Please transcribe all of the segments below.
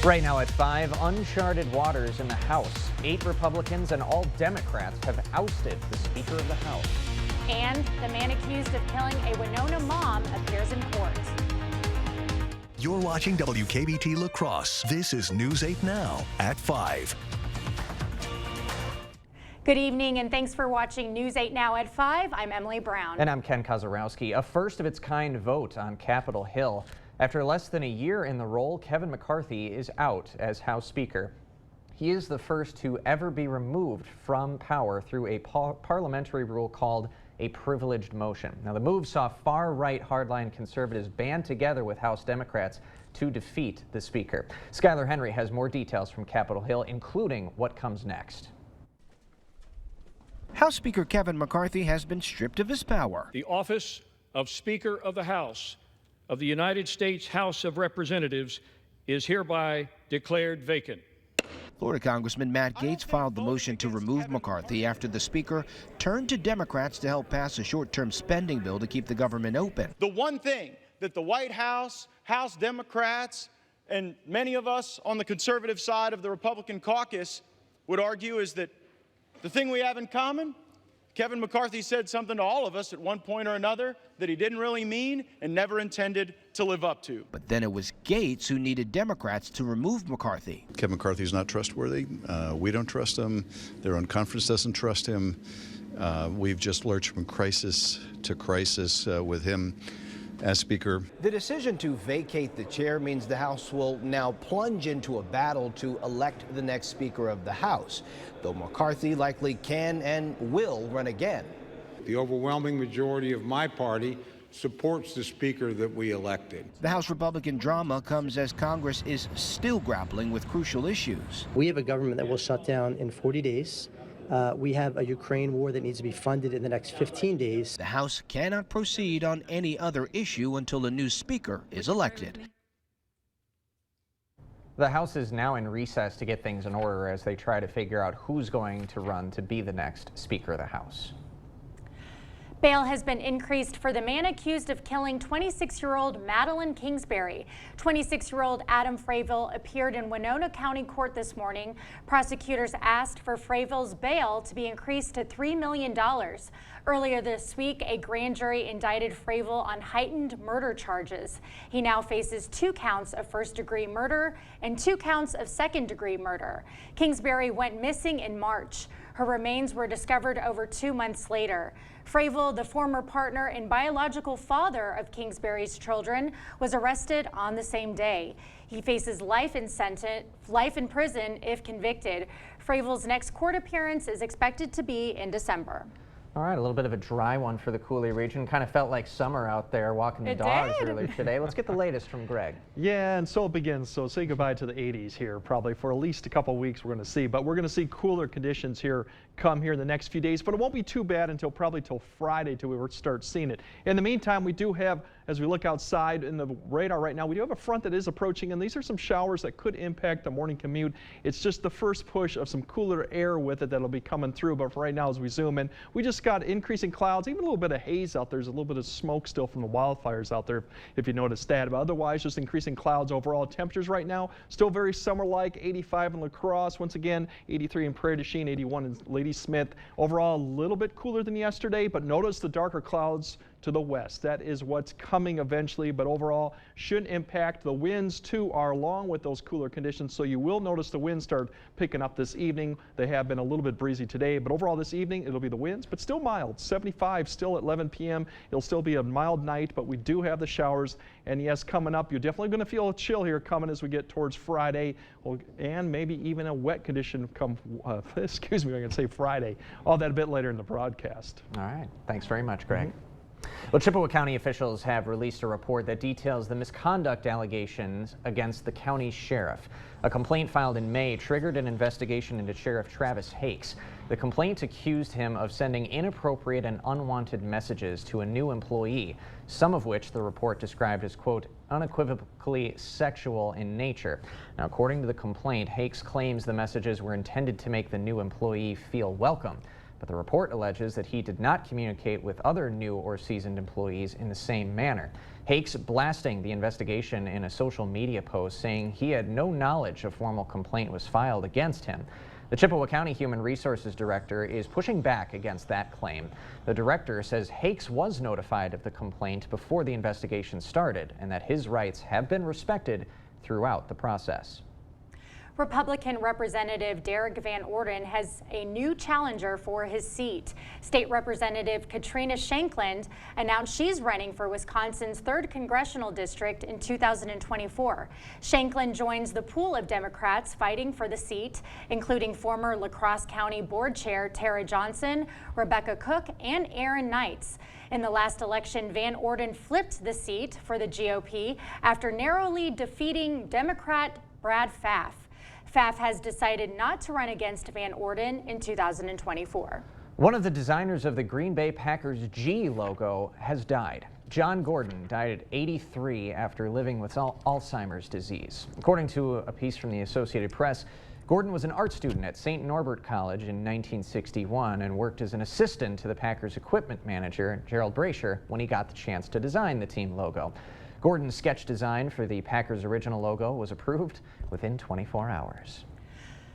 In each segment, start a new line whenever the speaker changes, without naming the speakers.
Right now at 5, uncharted waters in the House. 8 Republicans and all Democrats have ousted the Speaker of the House.
And the man accused of killing a Winona mom appears in court.
You're watching WKBT La Crosse. This is News 8 Now at 5.
Good evening and thanks for watching News 8 Now at 5. I'm Emily Brown.
And I'm Ken Kozarowski. A first of its kind vote on Capitol Hill. After less than a year in the role, Kevin McCarthy is out as House Speaker. He is the first to ever be removed from power through a parliamentary rule called a privileged motion. Now, the move saw far-right hardline conservatives band together with House Democrats to defeat the Speaker. Skylar Henry has more details from Capitol Hill, including what comes next.
House Speaker Kevin McCarthy has been stripped of his power.
The office of Speaker of the House of the United States House of Representatives is hereby declared vacant.
Florida Congressman Matt Gaetz filed the motion to remove McCarthy after the Speaker turned to Democrats to help pass a short-term spending bill to keep the government open.
The one thing that the White House, House Democrats, and many of us on the conservative side of the Republican caucus would argue is that the thing we have in common, Kevin McCarthy said something to all of us at one point or another that he didn't really mean and never intended to live up to.
But then it was Gaetz who needed Democrats to remove McCarthy.
Kevin McCarthy is not trustworthy. We don't trust him. Their own conference doesn't trust him. We've just lurched from crisis to crisis with him as Speaker.
The decision to vacate the chair means the House will now plunge into a battle to elect the next Speaker of the House, though McCarthy likely can and will run again.
The overwhelming majority of my party supports the Speaker that we elected.
The House Republican drama comes as Congress is still grappling with crucial issues.
We have a government that will shut down in 40 days. We have a Ukraine war that needs to be funded in the next 15 days.
The House cannot proceed on any other issue until a new Speaker is elected.
The House is now in recess to get things in order as they try to figure out who's going to run to be the next Speaker of the House.
Bail has been increased for the man accused of killing 26-year-old Madeline Kingsbury. 26-year-old Adam Frayville appeared in Winona County Court this morning. Prosecutors asked for Frayville's bail to be increased to $3 million. Earlier this week, a grand jury indicted Frayville on heightened murder charges. He now faces 2 counts of first-degree murder and 2 counts of second-degree murder. Kingsbury went missing in March. Her remains were discovered over 2 months later. Frayville, the former partner and biological father of Kingsbury's children, was arrested on the same day. He faces life in prison if convicted. Frayville's next court appearance is expected to be in December.
All right, a little bit of a dry one for the Coulee region. Kind of felt like summer out there walking the dogs earlier today. Let's get the latest from Greg.
Yeah, and so it begins. So say goodbye to the 80s here, probably for at least a couple weeks we're going to see. But we're going to see cooler conditions here come here in the next few days. But it won't be too bad until probably till Friday till we start seeing it. In the meantime, we do have, as we look outside in the radar right now, we do have a front that is approaching, and these are some showers that could impact the morning commute. It's just the first push of some cooler air with it that'll be coming through. But for right now, as we zoom in, we just got increasing clouds, even a little bit of haze out there. There's a little bit of smoke still from the wildfires out there, if you noticed that. But otherwise, just increasing clouds overall. Temperatures right now still very summer-like. 85 in La Crosse, once again, 83 in Prairie du Chien, 81 in Lady Smith. Overall, a little bit cooler than yesterday, but notice the darker clouds to the west. That is what's coming eventually, but overall shouldn't impact. The winds too are along with those cooler conditions, so you will notice the winds start picking up this evening. They have been a little bit breezy today, but overall this evening it'll be the winds, but still mild. 75 still at 11 p.m. It'll still be a mild night, but we do have the showers, and yes, coming up, you're definitely going to feel a chill here coming as we get towards Friday, and maybe even a wet condition come, excuse me, I'm going to say Friday. All that a bit later in the broadcast.
All right, thanks very much, Greg. Well, Chippewa County officials have released a report that details the misconduct allegations against the county sheriff. A complaint filed in May triggered an investigation into Sheriff Travis Hakes. The complaint accused him of sending inappropriate and unwanted messages to a new employee, some of which the report described as, quote, unequivocally sexual in nature. Now, according to the complaint, Hakes claims the messages were intended to make the new employee feel welcome. but the report alleges that he did not communicate with other new or seasoned employees in the same manner. Hakes blasting the investigation in a social media post, saying he had no knowledge a formal complaint was filed against him. The Chippewa County Human Resources Director is pushing back against that claim. The director says Hakes was notified of the complaint before the investigation started and that his rights have been respected throughout the process.
Republican Representative Derek Van Orden has a new challenger for his seat. State Representative Katrina Shankland announced she's running for Wisconsin's 3rd Congressional District in 2024. Shankland joins the pool of Democrats fighting for the seat, including former La Crosse County Board Chair Tara Johnson, Rebecca Cook, and Aaron Knights. In the last election, Van Orden flipped the seat for the GOP after narrowly defeating Democrat Brad Pfaff. Pfaff has decided not to run against Van Orden in 2024.
One of the designers of the Green Bay Packers G logo has died. John Gordon died at 83 after living with Alzheimer's disease. According to a piece from the Associated Press, Gordon was an art student at St. Norbert College in 1961 and worked as an assistant to the Packers equipment manager, Gerald Brasher, when he got the chance to design the team logo. Gordon's sketch design for the Packers' original logo was approved within 24 hours.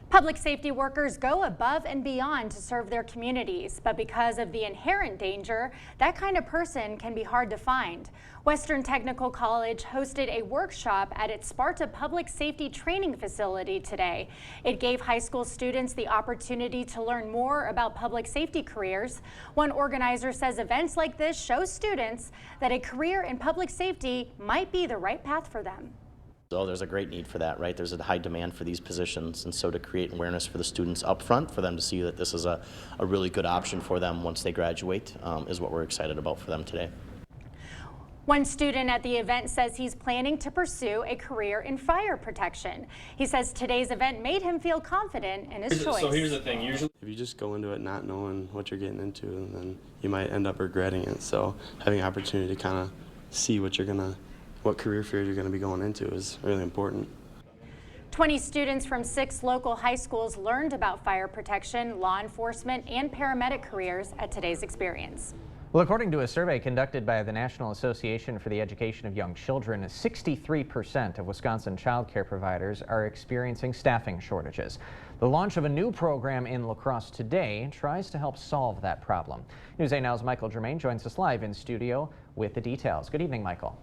Public safety workers go above and beyond to serve their communities, but because of the inherent danger, that kind of person can be hard to find. Western Technical College hosted a workshop at its Sparta Public Safety Training Facility today. It gave high school students the opportunity to learn more about public safety careers. One organizer says events like this show students that a career in public safety might be the right path for them.
So there's a great need for that, right? There's a high demand for these positions, and so to create awareness for the students up front, for them to see that this is a really good option for them once they graduate, is what we're excited about for them today.
One student at the event says he's planning to pursue a career in fire protection. He says today's event made him feel confident in his choice.
So here's the thing, usually if you just go into it not knowing what you're getting into, then you might end up regretting it. So having an opportunity to kind of see what career field you're going to be going into is really important.
20 students from 6 local high schools learned about fire protection, law enforcement, and paramedic careers at today's experience.
Well, according to a survey conducted by the National Association for the Education of Young Children, 63% of Wisconsin child care providers are experiencing staffing shortages. The launch of a new program in La Crosse today tries to help solve that problem. News 8 Now's Michael Germain joins us live in studio with the details. Good evening, Michael.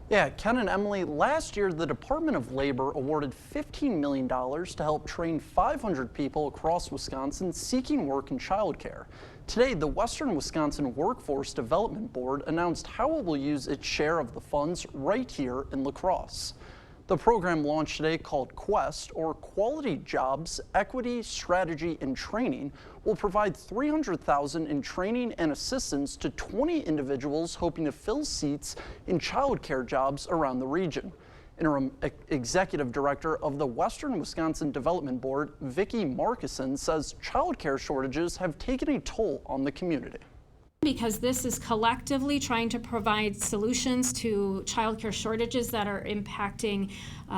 Yeah, Ken and Emily, last year the Department of Labor awarded $15 million to help train 500 people across Wisconsin seeking work in childcare. Today, the Western Wisconsin Workforce Development Board announced how it will use its share of the funds right here in La Crosse. The program launched today, called QUEST, or Quality Jobs, Equity, Strategy, and Training, will provide $300,000 in training and assistance to 20 individuals hoping to fill seats in child care jobs around the region. Interim Executive Director of the Western Wisconsin Development Board, Vicki Markison, says child care shortages have taken a toll on the community.
Because this is collectively trying to provide solutions to childcare shortages that are impacting,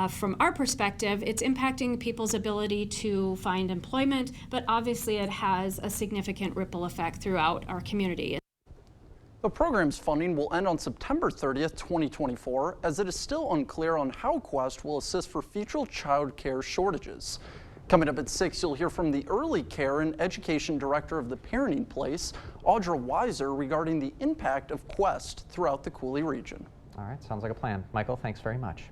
from our perspective, it's impacting people's ability to find employment, but obviously it has a significant ripple effect throughout our community.
The program's funding will end on September 30th, 2024, as it is still unclear on how Quest will assist for future child care shortages. Coming up at 6, you'll hear from the Early Care and Education Director of the Parenting Place, Audra Weiser, regarding the impact of Quest throughout the Cooley region.
All right, sounds like a plan. Michael, thanks very much.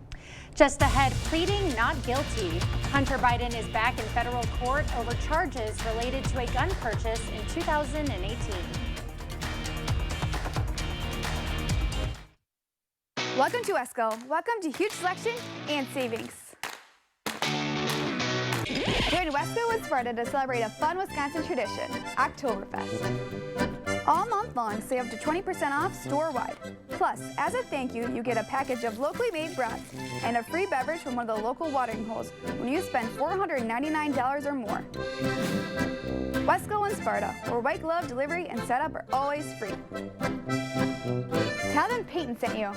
Just ahead, pleading not guilty. Hunter Biden is back in federal court over charges related to a gun purchase in 2018.
Welcome to Wesco. Welcome to huge selection and savings. Join Wesco and Sparta to celebrate a fun Wisconsin tradition, Oktoberfest. All month long, save up to 20% off store-wide. Plus, as a thank you, you get a package of locally made brats and a free beverage from one of the local watering holes when you spend $499 or more. Wesco and Sparta, where white glove delivery and setup are always free. Tell them Peyton sent you.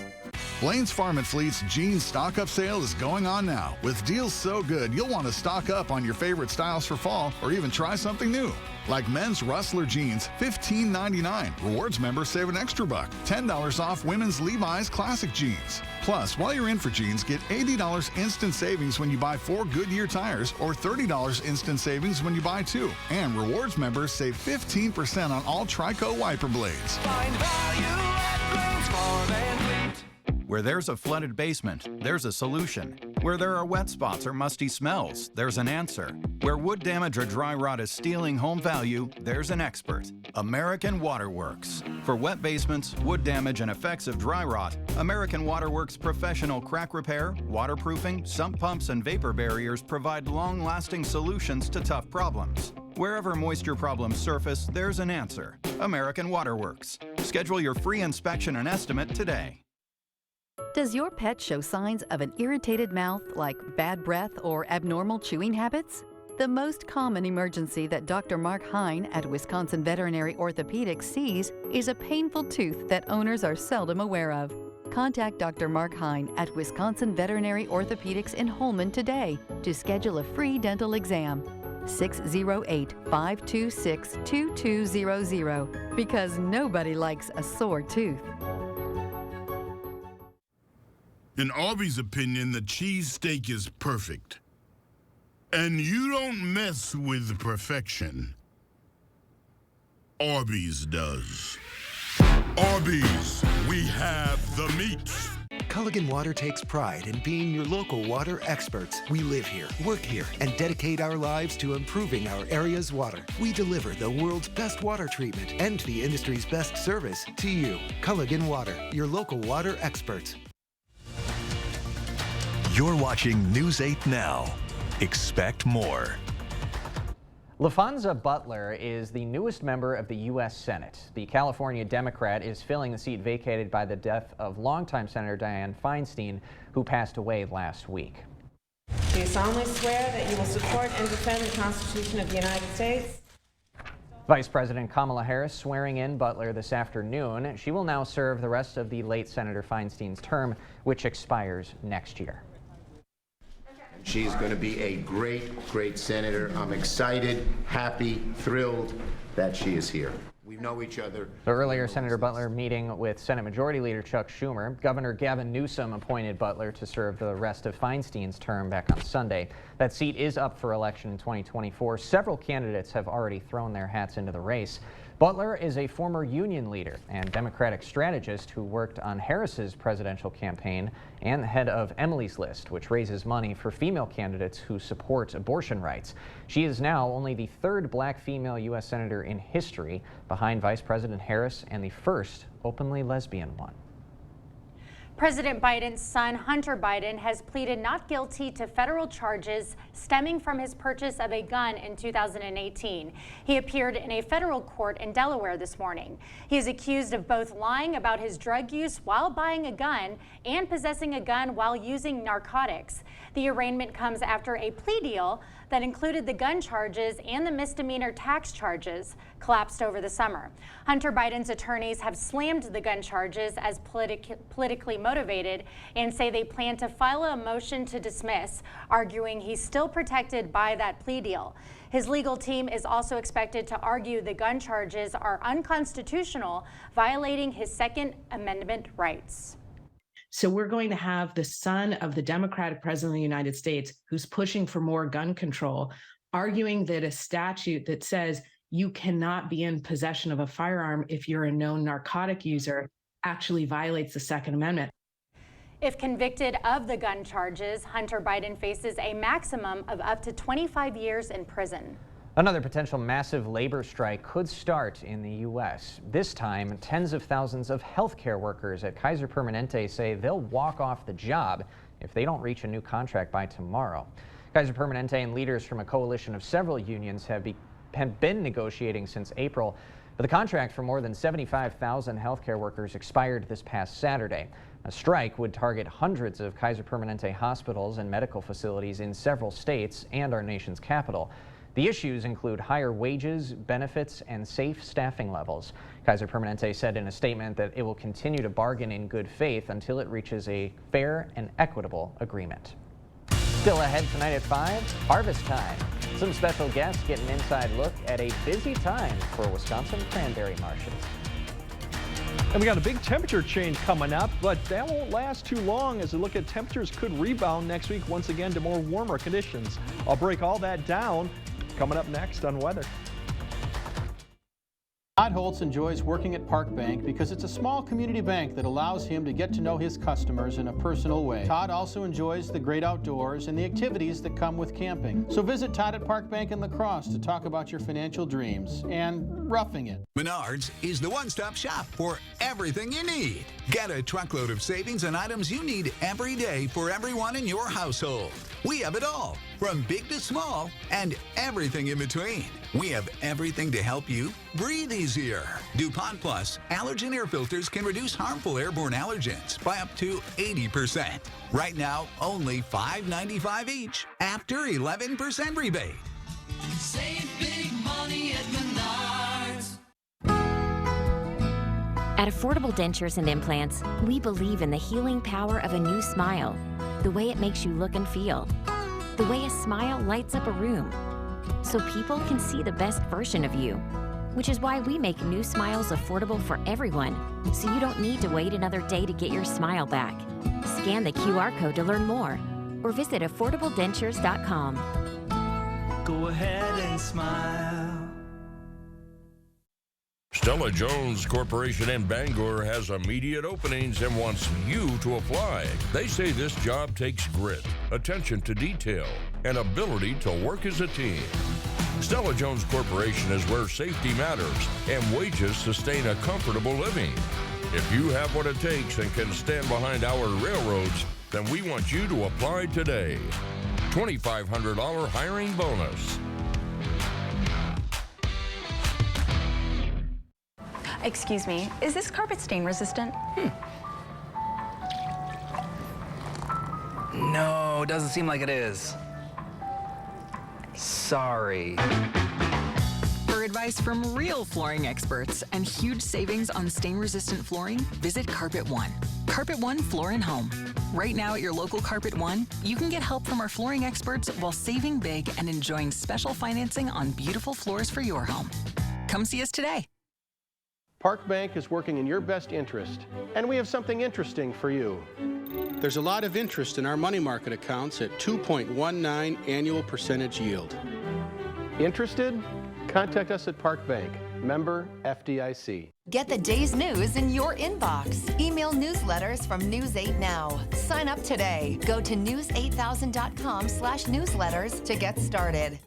Blaine's Farm and Fleet's jeans stock-up sale is going on now, with deals so good you'll want to stock up on your favorite styles for fall or even try something new. Like men's Rustler jeans, $15.99. Rewards members save an extra buck. $10 off women's Levi's classic jeans. Plus, while you're in for jeans, get $80 instant savings when you buy 4 Goodyear tires or $30 instant savings when you buy 2. And rewards members save 15% on all Trico wiper blades.
Find value at Blaine's Farm and Fleet.
Where there's a flooded basement, there's a solution. Where there are wet spots or musty smells, there's an answer. Where wood damage or dry rot is stealing home value, there's an expert. American Waterworks. For wet basements, wood damage, and effects of dry rot, American Waterworks professional crack repair, waterproofing, sump pumps, and vapor barriers provide long-lasting solutions to tough problems. Wherever moisture problems surface, there's an answer. American Waterworks. Schedule your free inspection and estimate today.
Does your pet show signs of an irritated mouth, like bad breath or abnormal chewing habits? The most common emergency that Dr. Mark Hine at Wisconsin Veterinary Orthopedics sees is a painful tooth that owners are seldom aware of. Contact Dr. Mark Hine at Wisconsin Veterinary Orthopedics in Holmen today to schedule a free dental exam. 608-526-2200, because nobody likes a sore tooth.
In Arby's opinion, the cheesesteak is perfect. And you don't mess with perfection. Arby's does. Arby's, we have the meat.
Culligan Water takes pride in being your local water experts. We live here, work here, and dedicate our lives to improving our area's water. We deliver the world's best water treatment and the industry's best service to you. Culligan Water, your local water experts.
You're watching News 8 Now. Expect more.
LaFonza Butler is the newest member of the U.S. Senate. The California Democrat is filling the seat vacated by the death of longtime Senator Dianne Feinstein, who passed away last week.
Do you solemnly swear that you will support and defend the Constitution of the United States?
Vice President Kamala Harris swearing in Butler this afternoon. She will now serve the rest of the late Senator Feinstein's term, which expires next year.
She's going to be a great, great senator. I'm excited, happy, thrilled that she is here. We know each other.
So earlier, Senator Butler meeting with Senate Majority Leader Chuck Schumer. Governor Gavin Newsom appointed Butler to serve the rest of Feinstein's term back on Sunday. That seat is up for election in 2024. Several candidates have already thrown their hats into the race. Butler is a former union leader and Democratic strategist who worked on Harris's presidential campaign and the head of Emily's List, which raises money for female candidates who support abortion rights. She is now only the third black female U.S. senator in history, behind Vice President Harris, and the first openly lesbian one.
President Biden's son, Hunter Biden, has pleaded not guilty to federal charges stemming from his purchase of a gun in 2018. He appeared in a federal court in Delaware this morning. He is accused of both lying about his drug use while buying a gun and possessing a gun while using narcotics. The arraignment comes after a plea deal that included the gun charges and the misdemeanor tax charges collapsed over the summer. Hunter Biden's attorneys have slammed the gun charges as politically motivated and say they plan to file a motion to dismiss, arguing he's still protected by that plea deal. His legal team is also expected to argue the gun charges are unconstitutional, violating his Second Amendment rights.
So we're going to have the son of the Democratic president of the United States, who's pushing for more gun control, arguing that a statute that says you cannot be in possession of a firearm if you're a known narcotic user actually violates the Second Amendment.
If convicted of the gun charges, Hunter Biden faces a maximum of up to 25 years in prison.
Another potential massive labor strike could start in the U.S. This time, tens of thousands of healthcare workers at Kaiser Permanente say they'll walk off the job if they don't reach a new contract by tomorrow. Kaiser Permanente and leaders from a coalition of several unions have been negotiating since April, but the contract for more than 75,000 healthcare workers expired this past Saturday. A strike would target hundreds of Kaiser Permanente hospitals and medical facilities in several states and our nation's capital. The issues include higher wages, benefits, and safe staffing levels. Kaiser Permanente said in a statement that it will continue to bargain in good faith until it reaches a fair and equitable agreement. Still ahead tonight at 5, harvest time. Some special guests get an inside look at a busy time for Wisconsin cranberry marshes.
And we got a big temperature change coming up, but that won't last too long as we look at temperatures could rebound next week once again to more warmer conditions. I'll break all that down coming up next on weather.
Todd Holtz enjoys working at Park Bank because it's a small community bank that allows him to get to know his customers in a personal way. Todd also enjoys the great outdoors and the activities that come with camping. So visit Todd at Park Bank in La Crosse to talk about your financial dreams and roughing it.
Menards is the one-stop shop for everything you need. Get a truckload of savings on items you need every day for everyone in your household. We have it all, from big to small and everything in between. We have everything to help you breathe easier. DuPont Plus allergen air filters can reduce harmful airborne allergens by up to 80%. Right now, only $5.95 each after 11% rebate.
Save big money at Menards.
At Affordable Dentures and Implants, we believe in the healing power of a new smile, the way it makes you look and feel, the way a smile lights up a room, so people can see the best version of you, which is why we make new smiles affordable for everyone, so you don't need to wait another day to get your smile back. Scan the QR code to learn more, or visit affordabledentures.com.
Go ahead and smile.
Stella Jones Corporation in Bangor has immediate openings and wants you to apply. They say this job takes grit, attention to detail, and ability to work as a team. Stella Jones Corporation is where safety matters and wages sustain a comfortable living. If you have what it takes and can stand behind our railroads, then we want you to apply today. $2,500 hiring bonus.
Excuse me, is this carpet stain resistant?
No, doesn't seem like it is. Sorry.
For advice from real flooring experts and huge savings on stain-resistant flooring, visit Carpet One. Carpet One Floor and Home. Right now at your local Carpet One, you can get help from our flooring experts while saving big and enjoying special financing on beautiful floors for your home. Come see us today.
Park Bank is working in your best interest, and we have something interesting for you. There's a lot of interest in our money market accounts at 2.19 annual percentage yield. Interested? Contact us at Park Bank, member FDIC.
Get the day's news in your inbox. Email newsletters from News 8 Now. Sign up today. Go to news8000.com/newsletters to get started.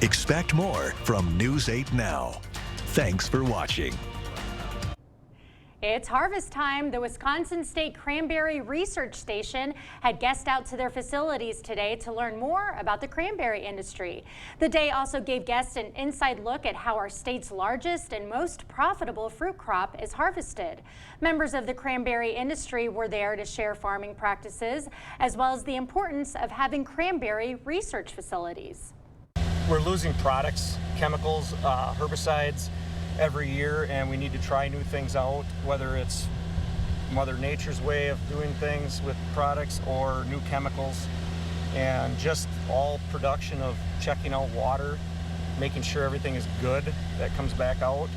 Expect more from News 8 Now. Thanks for watching.
It's harvest time. The Wisconsin State Cranberry Research Station had guests out to their facilities today to learn more about the cranberry industry. The day also gave guests an inside look at how our state's largest and most profitable fruit crop is harvested. Members of the cranberry industry were there to share farming practices, as well as the importance of having cranberry research facilities.
We're losing products, chemicals, herbicides every year, and we need to try new things out, whether it's Mother Nature's way of doing things with products or new chemicals, and just all production of checking out water, making sure everything is good that comes back out.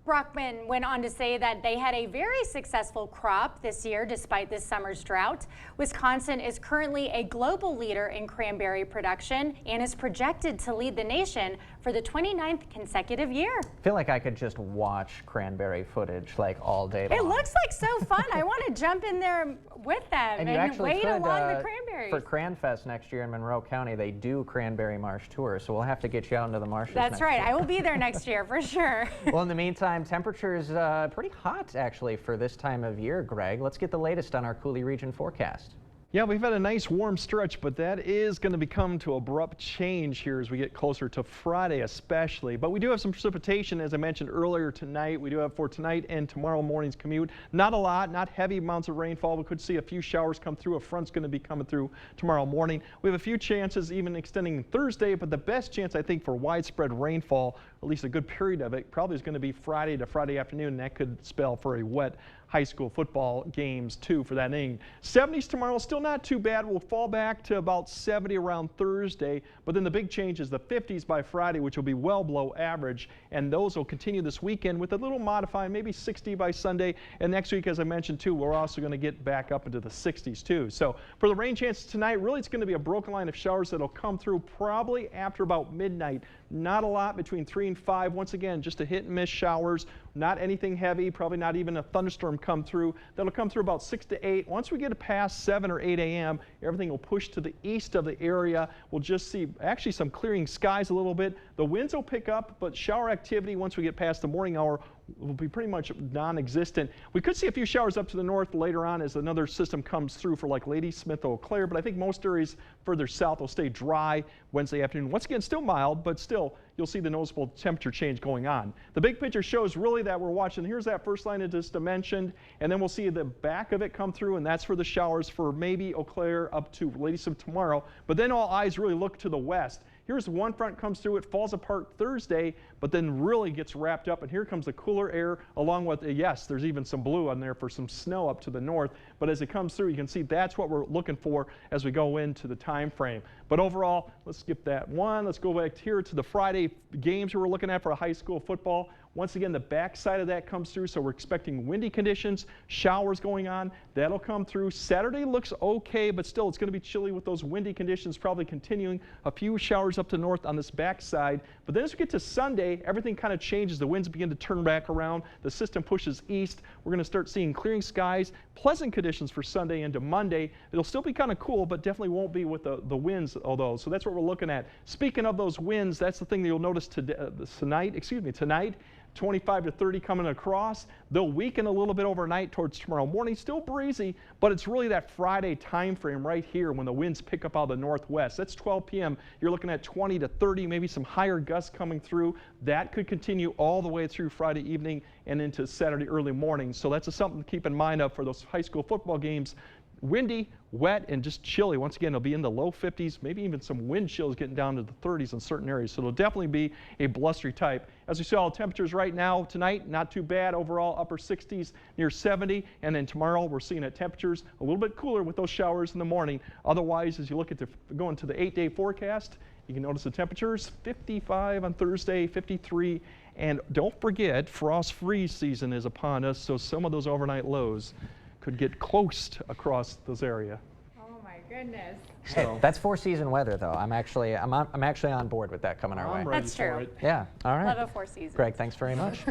Brockman went on to say that they had a very successful crop this year despite this summer's drought. Wisconsin is currently a global leader in cranberry production and is projected to lead the nation for the 29th consecutive year.
I feel like I could just watch cranberry footage like all day long.
It looks like so fun. I want to jump in there with them and wade along the cranberries.
For CranFest next year in Monroe County, they do cranberry marsh tours, so we'll have to get you out into the marshes.
That's right.
Year.
I will be there next year for sure.
Well, in the meantime, temperatures pretty hot actually for this time of year, Greg. Let's get the latest on our Coulee region forecast.
Yeah, we've had a nice warm stretch, but that is going to become to abrupt change here as we get closer to Friday especially. But we do have some precipitation, as I mentioned earlier tonight. We do have for tonight and tomorrow morning's commute. Not a lot, not heavy amounts of rainfall. We could see a few showers come through. A front's going to be coming through tomorrow morning. We have a few chances even extending Thursday, but the best chance I think for widespread rainfall, at least a good period of it, probably is going to be Friday to Friday afternoon, and that could spell for a wet high school football games too for that inning. 70s tomorrow, still not too bad. We'll fall back to about 70 around Thursday, but then the big change is the 50s by Friday, which will be well below average, and those will continue this weekend with a little modifying, maybe 60 by Sunday, and next week, as I mentioned too, we're also going to get back up into the 60s too. So for the rain chances tonight, really it's going to be a broken line of showers that'll come through probably after about midnight. Not a lot between 3 and 5. Once again, just a hit and miss showers. Not anything heavy, probably not even a thunderstorm come through. That'll come through about 6 to 8. Once we get past 7 or 8 a.m., everything will push to the east of the area. We'll just see actually some clearing skies a little bit. The winds will pick up, but shower activity once we get past the morning hour will be pretty much non-existent. We could see a few showers up to the north later on as another system comes through for like Ladysmith or Eau Claire, but I think most areas further south will stay dry Wednesday afternoon. Once again, still mild, but still you'll see the noticeable temperature change going on. The big picture shows really that we're watching. Here's that first line I just mentioned, and then we'll see the back of it come through, and that's for the showers for maybe Eau Claire up to Ladysmith tomorrow. But then all eyes really look to the west. Here's one front comes through, it falls apart Thursday, but then really gets wrapped up, and here comes the cooler air along with, yes, there's even some blue on there for some snow up to the north, but as it comes through, you can see that's what we're looking for as we go into the time frame. But overall, let's skip that one. Let's go back here to the Friday games we're looking at for high school football. Once again, the backside of that comes through, so we're expecting windy conditions, showers going on. That'll come through. Saturday looks okay, but still it's going to be chilly with those windy conditions probably continuing. A few showers up to north on this backside. But then as we get to Sunday, everything kind of changes. The winds begin to turn back around. The system pushes east. We're going to start seeing clearing skies, pleasant conditions for Sunday into Monday. It'll still be kind of cool, but definitely won't be with the winds, although. So that's what we're looking at. Speaking of those winds, that's the thing that you'll notice tonight. 25 to 30 coming across. They'll weaken a little bit overnight towards tomorrow morning. Still breezy, but it's really that Friday time frame right here when the winds pick up out of the northwest. That's 12 p.m. You're looking at 20 to 30, maybe some higher gusts coming through. That could continue all the way through Friday evening and into Saturday early morning. So that's something to keep in mind of for those high school football games. Windy, wet, and just chilly. Once again, it'll be in the low 50s, maybe even some wind chills getting down to the 30s in certain areas. So it'll definitely be a blustery type. As we saw, temperatures right now tonight, not too bad. Overall, upper 60s, near 70. And then tomorrow, we're seeing at temperatures a little bit cooler with those showers in the morning. Otherwise, as you look at going to the 8-day forecast, you can notice the temperatures, 55 on Thursday, 53. And don't forget, frost freeze season is upon us, so some of those overnight lows could get close across this area.
Oh my goodness.
Hey, that's four-season weather, though. I'm actually on board with that coming our way.
That's true.
Yeah. All right.
Love a 4 seasons.
Greg, thanks very much.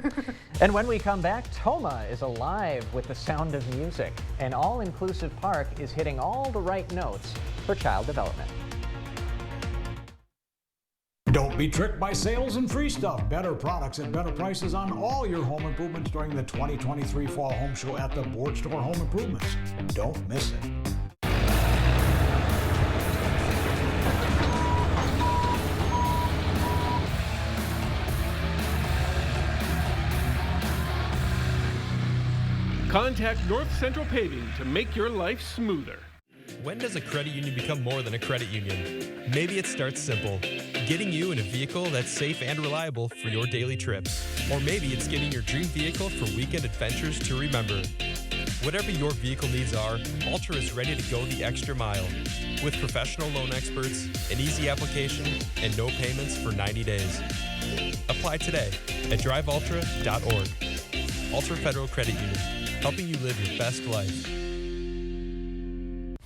And when we come back, Toma is alive with the sound of music. An all-inclusive park is hitting all the right notes for child development.
Don't be tricked by sales and free stuff. Better products at better prices on all your home improvements during the 2023 Fall Home Show at the Board Store Home Improvements. Don't miss it.
Contact North Central Paving to make your life smoother.
When does a credit union become more than a credit union? Maybe it starts simple, getting you in a vehicle that's safe and reliable for your daily trips. Or maybe it's getting your dream vehicle for weekend adventures to remember. Whatever your vehicle needs are, Altra is ready to go the extra mile. With professional loan experts, an easy application, and no payments for 90 days. Apply today at drivealtra.org. Altra Federal Credit Union, helping you live your best life.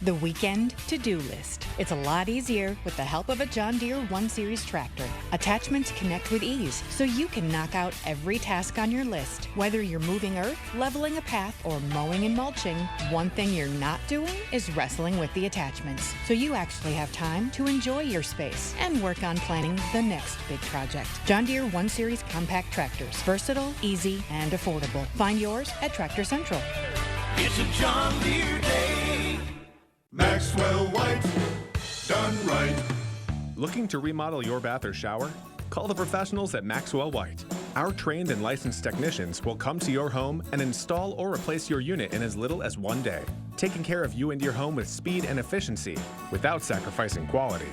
The weekend to-do list. It's a lot easier with the help of a John Deere 1 Series tractor. Attachments connect with ease, so you can knock out every task on your list. Whether you're moving earth, leveling a path, or mowing and mulching, one thing you're not doing is wrestling with the attachments. So you actually have time to enjoy your space and work on planning the next big project. John Deere 1 Series compact tractors. Versatile, easy, and affordable. Find yours at Tractor Central.
It's a John Deere day.
Maxwell White, done right.
Looking to remodel your bath or shower? Call the professionals at Maxwell White. Our trained and licensed technicians will come to your home and install or replace your unit in as little as 1 day, taking care of you and your home with speed and efficiency without sacrificing quality.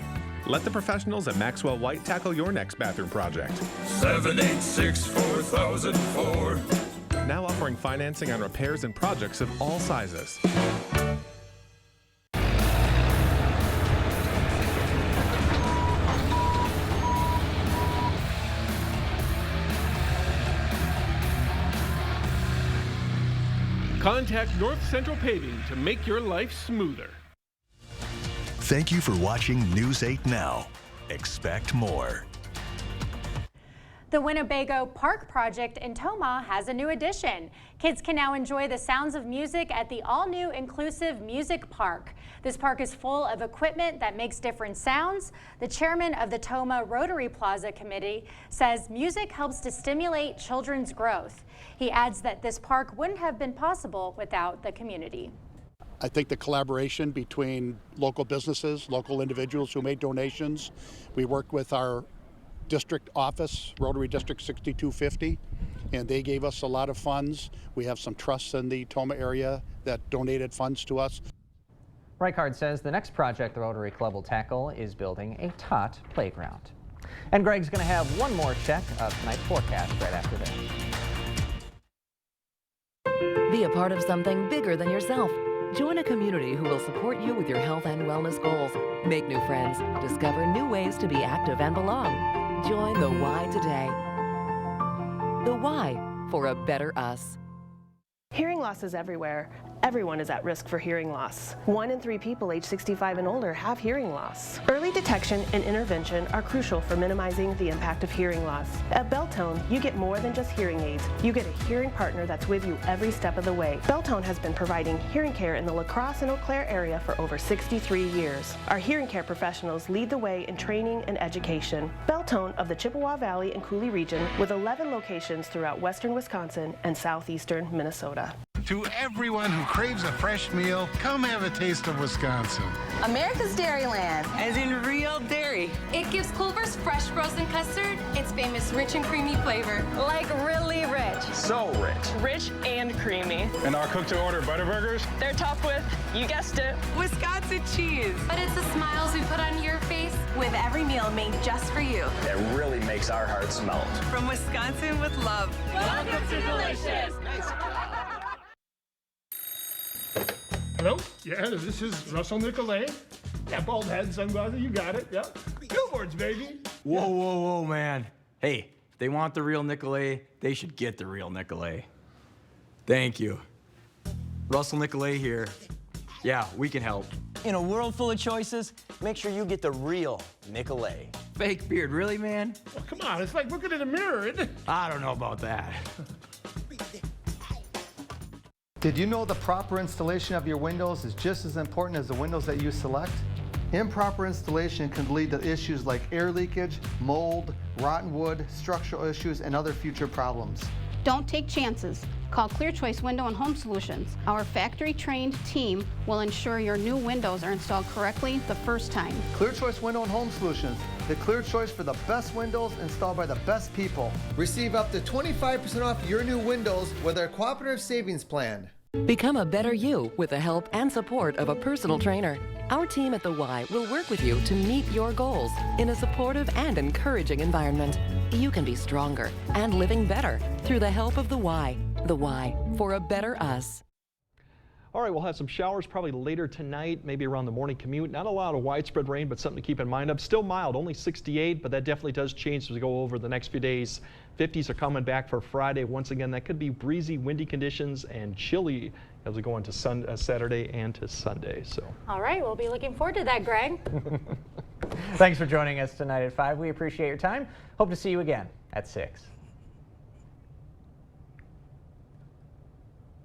Let the professionals at Maxwell White tackle your next bathroom project.
786-4004.
Now offering financing on repairs and projects of all sizes.
Contact North Central Paving to make your life smoother.
Thank you for watching News 8 Now. Expect more.
The Winnebago Park project in Tomah has a new addition. Kids can now enjoy the sounds of music at the all-new inclusive music park. This park is full of equipment that makes different sounds. The chairman of the Tomah Rotary Plaza Committee says music helps to stimulate children's growth. He adds that this park wouldn't have been possible without the community.
I think the collaboration between local businesses, local individuals who made donations. We worked with our district office, Rotary District 6250, and they gave us a lot of funds. We have some trusts in the Tomah area that donated funds to us.
Reichard says the next project the Rotary Club will tackle is building a tot playground. And Greg's going to have one more check of tonight's forecast right after this.
Be a part of something bigger than yourself. Join a community who will support you with your health and wellness goals. Make new friends. Discover new ways to be active and belong. Join the Y today. The Y for a better us.
Hearing loss is everywhere. Everyone is at risk for hearing loss. 1 in 3 people age 65 and older have hearing loss. Early detection and intervention are crucial for minimizing the impact of hearing loss. At Beltone, you get more than just hearing aids. You get a hearing partner that's with you every step of the way. Beltone has been providing hearing care in the La Crosse and Eau Claire area for over 63 years. Our hearing care professionals lead the way in training and education. Beltone of the Chippewa Valley and Coulee region with 11 locations throughout western Wisconsin and southeastern Minnesota.
To everyone who craves a fresh meal, come have a taste of Wisconsin.
America's Dairyland.
As in real dairy.
It gives Culver's fresh frozen custard its famous rich and creamy flavor.
Like really rich.
So rich.
Rich and creamy.
And our cook-to-order Butterburgers?
They're topped with, you guessed it,
Wisconsin cheese.
But it's the smiles we put on your face
with every meal made just for you.
That really makes our hearts melt.
From Wisconsin with love.
Welcome to Delicious.
Hello? Yeah, this is Russell Nicolay. Yeah, bald head, sunglasses, you got it. Yep. Billboards, baby.
Whoa, whoa, whoa, man. Hey, if they want the real Nicolay, they should get the real Nicolay. Thank you. Russell Nicolay here. Yeah, we can help.
In a world full of choices, make sure you get the real Nicolay.
Fake beard, really, man?
Oh, come on, it's like looking in a mirror, isn't it?
I don't know about that.
Did you know the proper installation of your windows is just as important as the windows that you select? Improper installation can lead to issues like air leakage, mold, rotten wood, structural issues, and other future problems.
Don't take chances. Call Clear Choice Window and Home Solutions. Our factory-trained team will ensure your new windows are installed correctly the first time.
Clear Choice Window and Home Solutions, the clear choice for the best windows installed by the best people. Receive up to 25% off your new windows with our Cooperative Savings Plan.
Become a better you with the help and support of a personal trainer. Our team at The Y will work with you to meet your goals in a supportive and encouraging environment. You can be stronger and living better through the help of The Y. The Y for a better us.
All right, we'll have some showers probably later tonight, maybe around the morning commute. Not a lot of widespread rain, but something to keep in mind. Up still mild, only 68, but that definitely does change as we go over the next few days. 50s are coming back for Friday. Once again, that could be breezy, windy conditions and chilly as we go into Saturday and to Sunday. So.
All right, we'll be looking forward to that, Greg.
Thanks for joining us tonight at 5. We appreciate your time. Hope to see you again at 6.